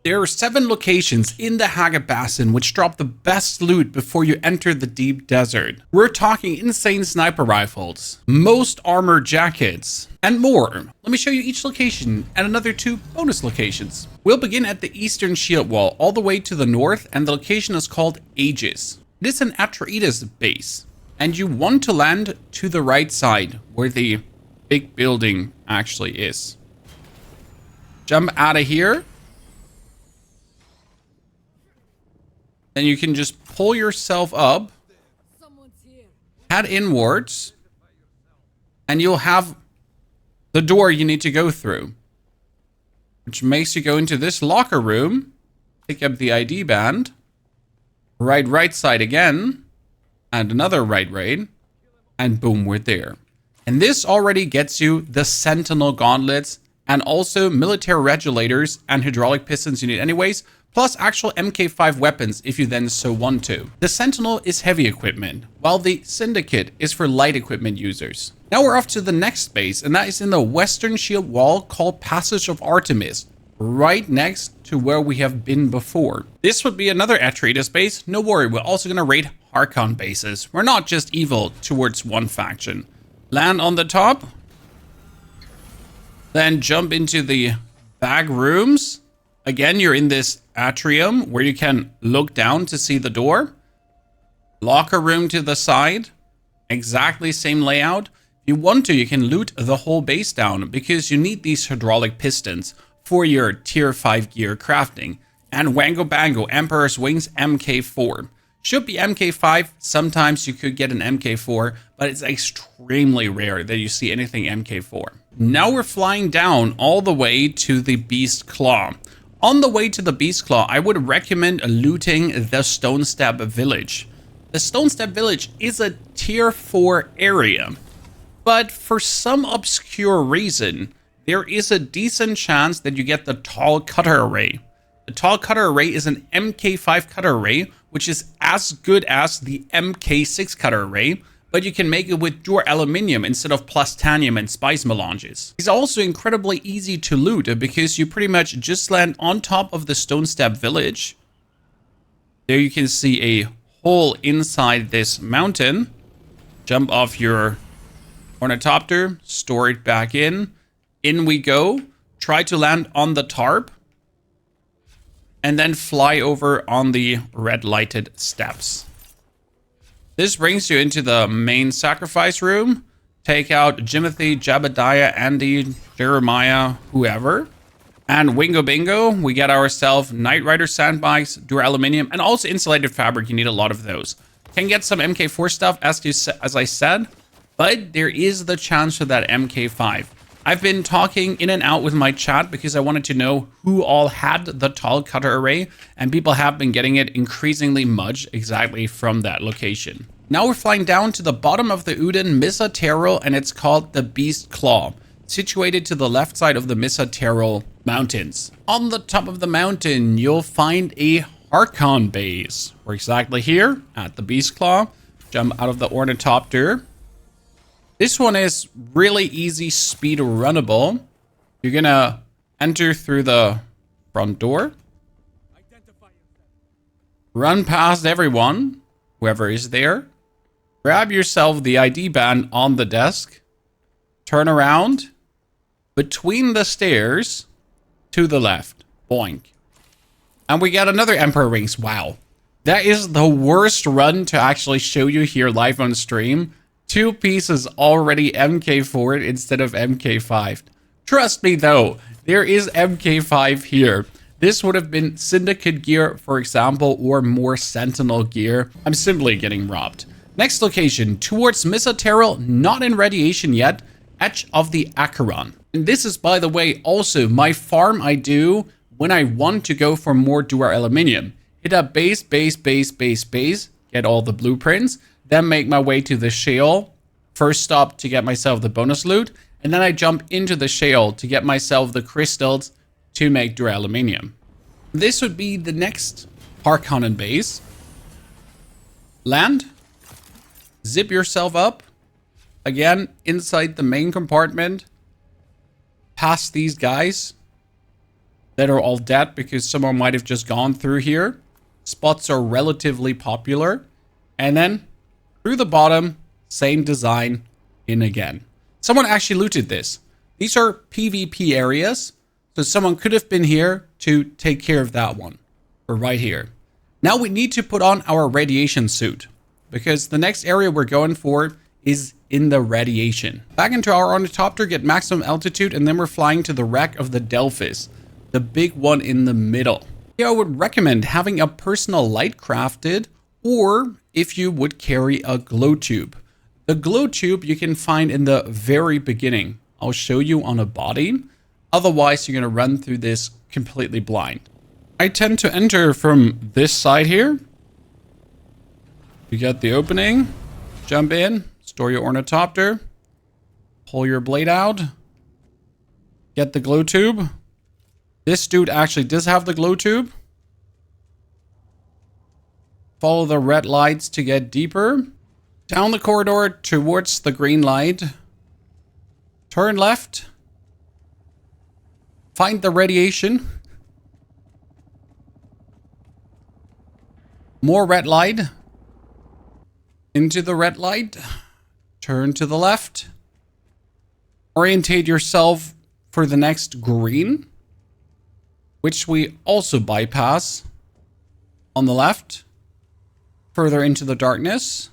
There are 7 locations in the Hagga Basin which drop the best loot before you enter the deep desert. We're talking insane sniper rifles, most armor jackets, and more. Let me show you each location and another 2 bonus locations. We'll begin at the eastern shield wall all the way to the north, and the location is called Aegis. It is an Atreides base, and you want to land to the right side where the big building actually is. Jump out of here. Then you can just pull yourself up, head inwards, and you'll have the door you need to go through, which makes you go into this locker room, pick up the ID band, right side again, and another right, and boom, we're there. And this already gets you the Sentinel gauntlets and also military regulators and hydraulic pistons you need anyways, plus actual MK5 weapons if you then so want to. The Sentinel is heavy equipment, while the Syndicate is for light equipment users. Now we're off to the next base, and that is in the western shield wall called Passage of Artemis, right next to where we have been before. This would be another Atreides base. No worry, we're also going to raid Harkon bases. We're not just evil towards one faction. Land on the top, then jump into the bag rooms. Again, you're in this atrium where you can look down to see the door. Locker room to the side. Exactly same layout. If you want to, you can loot the whole base down because you need these hydraulic pistons for your tier 5 gear crafting. And Wango Bango, Emperor's Wings MK4. Should be MK5. Sometimes you could get an MK4, but it's extremely rare that you see anything MK4. Now we're flying down all the way to the Beast Claw. On the way to the Beast Claw, I would recommend looting the Stone Step Village. The Stone Step Village is a tier 4 area, but for some obscure reason, there is a decent chance that you get the Tall Cutter Array. The Tall Cutter Array is an MK5 cutter array, which is as good as the MK6 cutter array, but you can make it with Dure Aluminium instead of Plastanium and Spice Melanges. It's also incredibly easy to loot because you pretty much just land on top of the Stone Step Village. There you can see a hole inside this mountain. Jump off your ornithopter, store it back in. In we go. Try to land on the tarp, and then fly over on the red lighted steps. This brings you into the main sacrifice room. Take out Jimothy, Jebediah, Andy, Jeremiah, whoever. And Wingo Bingo, we get ourselves Knight Rider sandbags, Duraluminium, and also insulated fabric. You need a lot of those. Can get some MK4 stuff, as I said, but there is the chance for that MK5. I've been talking in and out with my chat because I wanted to know who all had the Tall Cutter Array, and people have been getting it increasingly much exactly from that location. Now we're flying down to the bottom of the Uden Missa Terrell, and it's called the Beast Claw, situated to the left side of the Missa Terrell mountains. On the top of the mountain, you'll find a Harkon base. We're exactly here at the Beast Claw. Jump out of the ornithopter. This one is really easy speed runnable. You're gonna enter through the front door. Run past everyone, whoever is there. Grab yourself the ID band on the desk. Turn around. Between the stairs to the left. Boink. And we got another Emperor Rings. Wow. That is the worst run to actually show you here live on stream. 2 pieces already MK4'd instead of MK5'd. Trust me though, there is MK5 here. This would have been Syndicate gear, for example, or more Sentinel gear. I'm simply getting robbed. Next location, towards Missa Terrell, not in radiation yet, Edge of the Acheron. And this is, by the way, also my farm I do when I want to go for more Dure Aluminium. Hit up base, get all the blueprints, then make my way to the shale. First stop to get myself the bonus loot, and then I jump into the shale to get myself the crystals to make Dure Aluminium. This would be the next Harkonnen base. Land. Zip yourself up. Again, inside the main compartment. Past these guys. that are all dead because someone might have just gone through here. Spots are relatively popular. And then through the bottom, same design in again. Someone actually looted this. These are PvP areas. So someone could have been here to take care of that one. We're right here. Now we need to put on our radiation suit because the next area we're going for is in the radiation. Back into our ornithopter, get maximum altitude, and then we're flying to the wreck of the Delphis, the big one in the middle. I would recommend having a personal light crafted, or if you would carry a glow tube. The glow tube you can find in the very beginning. I'll show you on a body. Otherwise, you're going to run through this completely blind. I tend to enter from this side here. You get the opening, jump in, store your ornithopter, pull your blade out, get the glow tube. This dude actually does have the glow tube. Follow the red lights to get deeper. Down the corridor towards the green light. Turn left. Find the radiation. More red light. Into the red light. Turn to the left. Orientate yourself for the next green, which we also bypass on the left. Further into the darkness.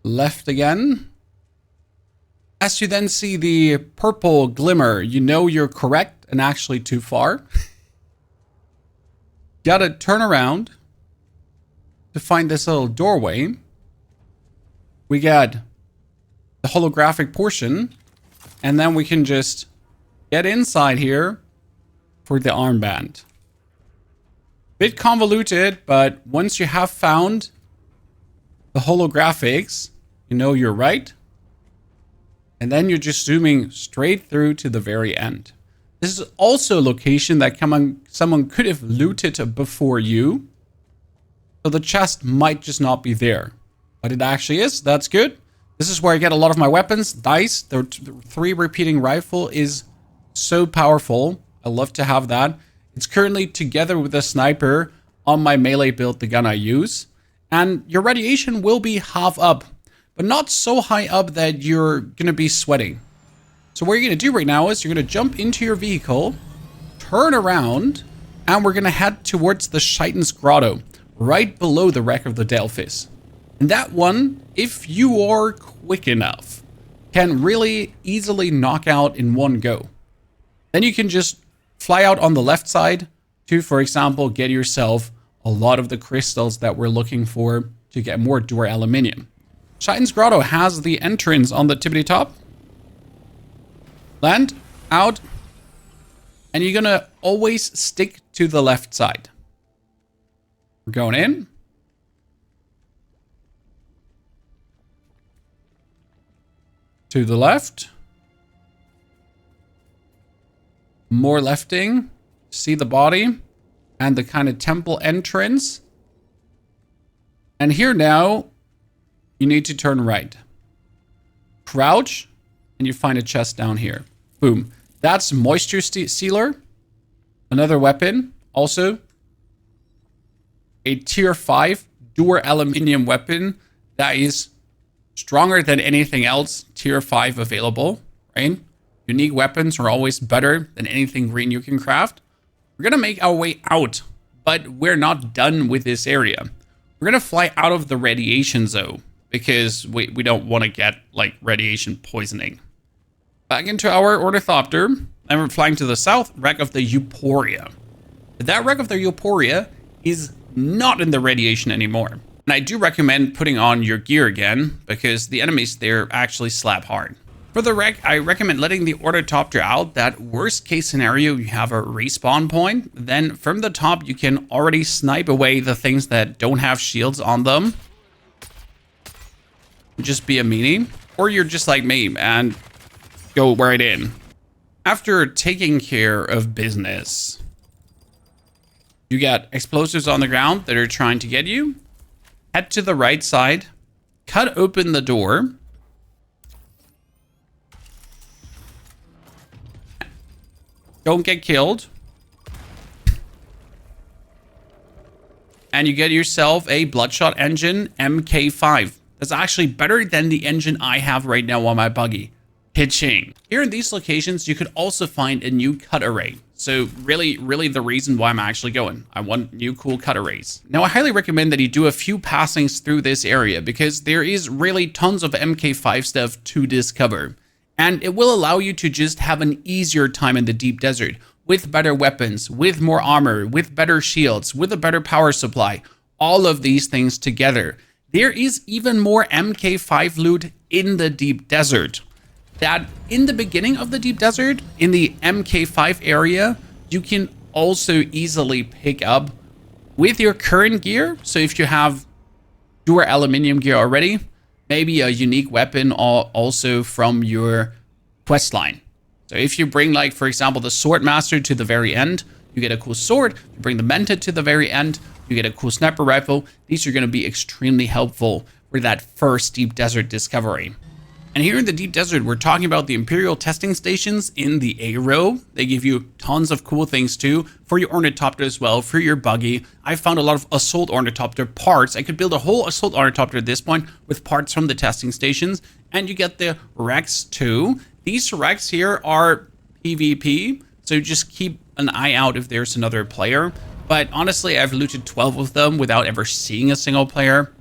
Left again. As you then see the purple glimmer, you know you're correct and actually too far. Gotta turn around to find this little doorway. We got the holographic portion, and then we can just get inside here for the armband. Bit convoluted, but once you have found the holographics, you know you're right. And then you're just zooming straight through to the very end. This is also a location that someone could have looted before you. So the chest might just not be there. But it actually is. That's good. This is where I get a lot of my weapons. Dice. The 3 repeating rifle is so powerful. I love to have that. It's currently together with the sniper on my melee build, the gun I use. And your radiation will be half up, but not so high up that you're going to be sweating. So what you're going to do right now is you're going to jump into your vehicle, turn around, and we're going to head towards the Shaitan's Grotto, right below the wreck of the Delphis. And that one, if you are quick enough, can really easily knock out in one go. Then you can just fly out on the left side to, for example, get yourself a lot of the crystals that we're looking for to get more Dure aluminium. Shaitan's Grotto has the entrance on the tippity top. Land, out, and you're gonna always stick to the left side. We're going in. To the left. More lefting. See the body and the kind of temple entrance. And here now, you need to turn right. Crouch, and you find a chest down here. Boom. That's moisture sealer. Another weapon. Also, a tier 5 Dure aluminium weapon that is stronger than anything else tier 5 available, right? Unique weapons are always better than anything green you can craft. We're going to make our way out, but we're not done with this area. We're going to fly out of the radiation zone because we don't want to get like radiation poisoning. Back into our ornithopter, and we're flying to the south, wreck of the Euphoria. That wreck of the Euphoria is not in the radiation anymore. And I do recommend putting on your gear again because the enemies there actually slap hard. For the wreck, I recommend letting the ornithopter out. That worst case scenario, you have a respawn point. Then from the top, you can already snipe away the things that don't have shields on them. Just be a meanie. Or you're just like me and go right in. After taking care of business, you got explosives on the ground that are trying to get you. Head to the right side. Cut open the door. Don't get killed. And you get yourself a Bloodshot Engine MK5. That's actually better than the engine I have right now on my buggy. Pitching. Here in these locations, you could also find a new cut array. So really the reason why I'm actually going. I want new cool cut arrays. Now, I highly recommend that you do a few passings through this area because there is really tons of MK5 stuff to discover. And it will allow you to just have an easier time in the deep desert with better weapons, with more armor, with better shields, with a better power supply. All of these things together. There is even more MK5 loot in the deep desert. That in the beginning of the deep desert, in the MK5 area, you can also easily pick up with your current gear. So if you have your aluminium gear already, maybe a unique weapon also from your quest line. So if you bring, like, for example, the Sword Master to the very end, you get a cool sword. You bring the Mentat to the very end, you get a cool sniper rifle. These are going to be extremely helpful for that first deep desert discovery. And here in the deep desert, we're talking about the Imperial testing stations in the A row. They give you tons of cool things too, for your ornithopter as well, for your buggy. I found a lot of assault ornithopter parts. I could build a whole assault ornithopter at this point with parts from the testing stations. And you get the Rex too. These Rex here are PvP, so just keep an eye out if there's another player. But honestly, I've looted 12 of them without ever seeing a single player.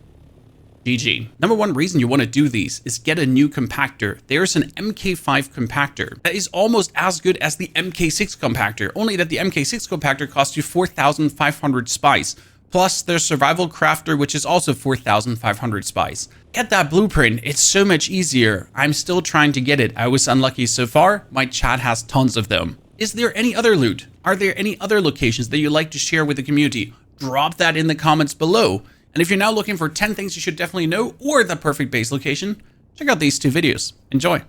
GG. Number one reason you want to do these is get a new compactor. There's an MK5 compactor that is almost as good as the MK6 compactor, only that the MK6 compactor costs you 4,500 spice. Plus there's Survival Crafter, which is also 4,500 spice. Get that blueprint, it's so much easier. I'm still trying to get it. I was unlucky so far. My chat has tons of them. Is there any other loot? Are there any other locations that you'd like to share with the community? Drop that in the comments below. And if you're now looking for 10 things you should definitely know or the perfect base location, check out these two videos. Enjoy.